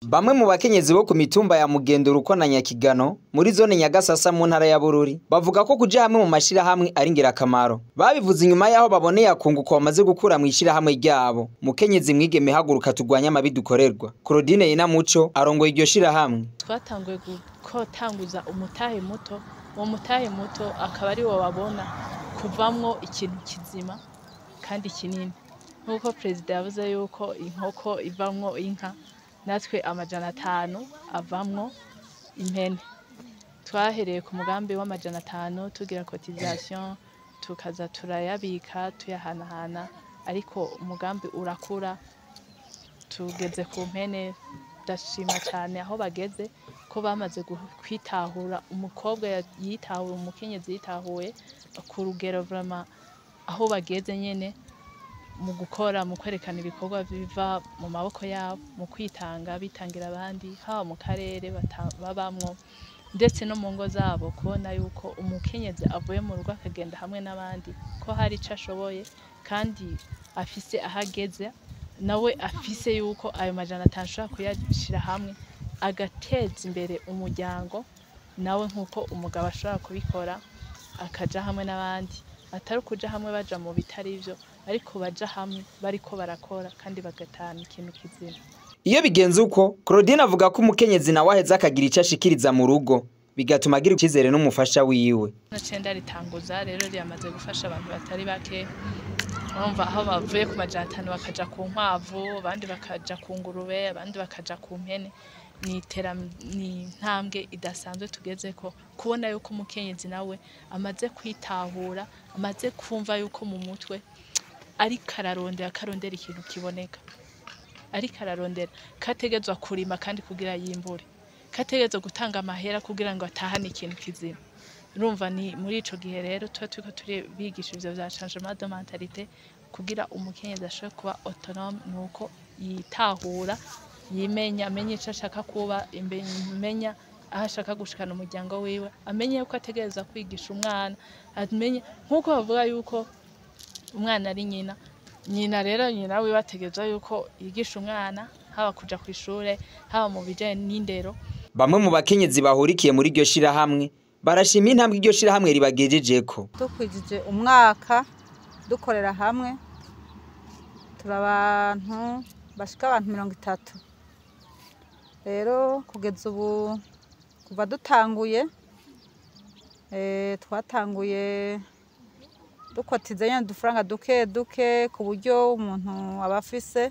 Bamwe mu bakenyezi bo ku mitumba ya Mugendo Ruko na Nyakigano muri zone Nyagasasa mu ntara ya Bururi bavuga ko kuja hamwe mu mashira hamwe ari ngirakamaro. Babivuze inyuma yaho baboneye akunguko bamaze gukura mu ishira hamwe ryabo. Mukenyezi Mwigeme haguruka tugwanya amabi dukorerwa. Claudine Inamuco arongoye iryo shira hamwe. Twatanguye gutanguza umutahe muto, uwo mutahe muto akaba ari wo babona kuvamwo ikintu kizima kandi kinini. Nkuko Perezida yavuze yuko inkoko ivamwo inka, natwe 500 avamwo impene. Twahereye ku mugambi w'500 tugira cotisation tukaza turayabika tuyahanahana, ariko umugambi urakura tugeze ku mpene. Ndashima cyane aho bageze ko bamaze kwitahura, umukobwa yitahuye, umukenyezi yitahuye ku rugero vraiment aho bageze nyene mu gukora, mu kwerekana ibikorwa biva mu maboko yabo, mu kwitanga bitangira abandi, haba mu karere babamwo ndetse no mu ngo zabo, kubona yuko umukenyezi avuye mu rugo akagenda hamwe n'abandi, ko hari ico ashoboye kandi afise ahageze, nawe afise yuko ayo 500 ashobora kuyashira hamwe agateza imbere umuryango, nawe nkuko umugabo ashobora kubikora akaja hamwe n'abandi, atari kuja hamwe baja mu bitari ivyo, ariko baja hamwe bariko barakora kandi bagatana ikintu kizima. Iyo bigenze uko, Claudine avuga ko umukenyezi nawe aheza akagira ico ashikiriza mu rugo, bigatuma agira ikizere n'umufasha wiwe. Nacenda ritanguza rero ryamaze gufasha abantu batari bake. Urumva aho bavuye ku 500 bakaja ku nkwavu, abandi bakaja ku ngurube, abandi bakaja ku mpene. Ni intambwe idasanzwe tugezeko, kubona yuko umukenyezi nawe amaze kwitahura, amaze kumva yuko mu mutwe ariko ararondera ikintu kiboneka, ariko ararondera kategezwa kurima kandi kugira yimbure, kategezwa gutanga amahera kugira ngo atahane ikintu kizima. Urumva ni muri ico gihe rero turiko bigisha ivyo vya changement de mentalité kugira umukenyezi ashobore kuba autonome, nuko yitahura, yimenya, amenye ico ashaka kuba, imenya aho ashaka gushikana umuryango wiwe, amenye yuko ategereza kwigisha umwana, amenye nkuko bavuga yuko umwana ari nyina rero nyina wiwe ategereza yuko yigisha umwana, haba kuja kw'ishure, haba mu bijanye n'indero. Bamwe mu bakenyezi bahurikiye muri iryo shira hamwe barashima intambwe iryo shira hamwe ribagejejeko. Tukwijije umwaka dukorera hamwe, turabantu bashika abantu 30. Rero kugeza ubu kuva dutanguye twatanguye dukotizanya udufaranga duke ku buryo umuntu abafise.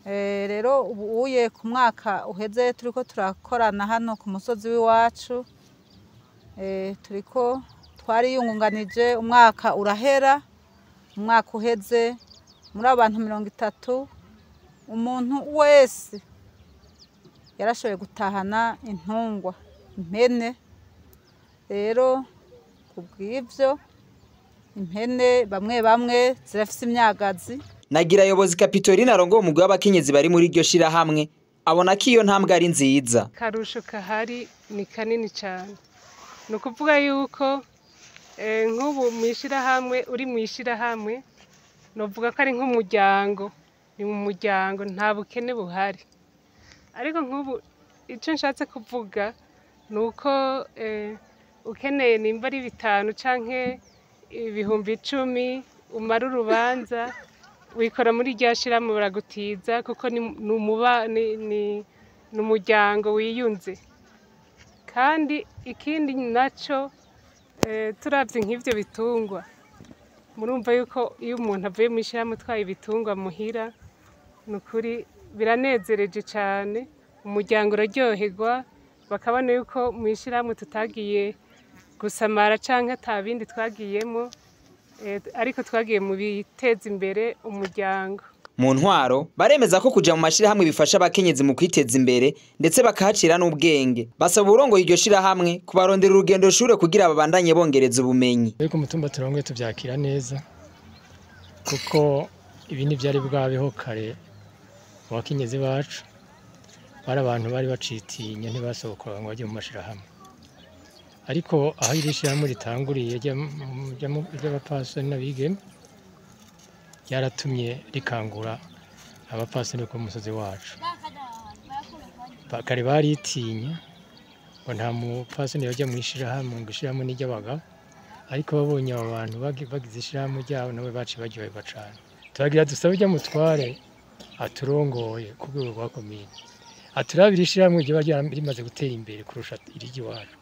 Rero ubu uye ku mwaka uheze turiko turakorana hano ku musozi w'iwacu, turiko twariyungunganije, umwaka urahera, umwaka uheze muri abantu 30 umuntu wese yarashoboye gutahana intungwa, impene. Rero kubw'ivyo impene bamwe zirafise imyagazi. Nagira yobozi Kapitoline arongo umugwi w'abakenyezi bari muri iryo shira hamwe abona ko iyo ntambwe ari nziza. Karusho kahari ni kanini cyane, nukuvuga yuko nk'ubu mwishira hamwe, uri mwishira hamwe novuga ko ari nk'umuryango, ni mu muryango nta bukene buhari. Ariko nk'ubu ico nshatse kuvuga nuko ukeneye nimba ari 5 canke ibihumbi 10 umara urubanza wikora muri rya shirahamwe baragutiza, kuko ni umuryango wiyunze. Kandi ikindi naco turavye nk'ivyo bitungwa, murumva yuko iyo umuntu avuye mu shirahamwe twaye ibitungwa muhira, nukuri biranezereje cyane, umuryango uraryoherwa, bakabona yuko mu shirahamwe tutagiye gusamara canke atabindi twagiyemo, ariko twagiye mu biteza imbere umuryango. Mu ntwaro baremeza ko kuja mu mashira hamwe bifasha abakenyezi mu kwiteza imbere ndetse bakahacira n'ubwenge. Basaba urongo iryo shira hamwe kubarondera urugendo shure kugira babandanye bongereza ubumenyi. Ariko mutumba turongoye tuvyakira neza, kuko ibindi byari bwabeho kare abakenyezi bacu bari abantu bari bacitinya, ntibasohoka ngo bajye mu mashira hamwe. Ariko aho iri shira hamwe ritanguriye ry'abapasoni n'abigeme yaratumye rikangura abapasoni ku musozi wacu. kare baritinya ngo nta mupfasoni yajya mu ishirahamwe ngo ishirahamwe n'iry'abagabo, ariko babonye abo bantu bagize ishirahamwe ryabo nabo baciye baryoherwa cane. Turagira dusabe urya mutware aturongoye ku rwego rwa komine, aturabire ishirahamwe ryoba rimaze gutera imbere kurusha iry'iwacu,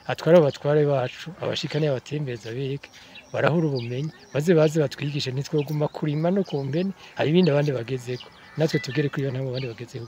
atware abatware bacu abashikane abatembereza bereke barahura ubumenyi baze batwigishe, ntitwoguma kurima no ku mpene, hari ibindi abandi bagezeko, natwe tugere kuri iyo ntambwe abandi bagezeko.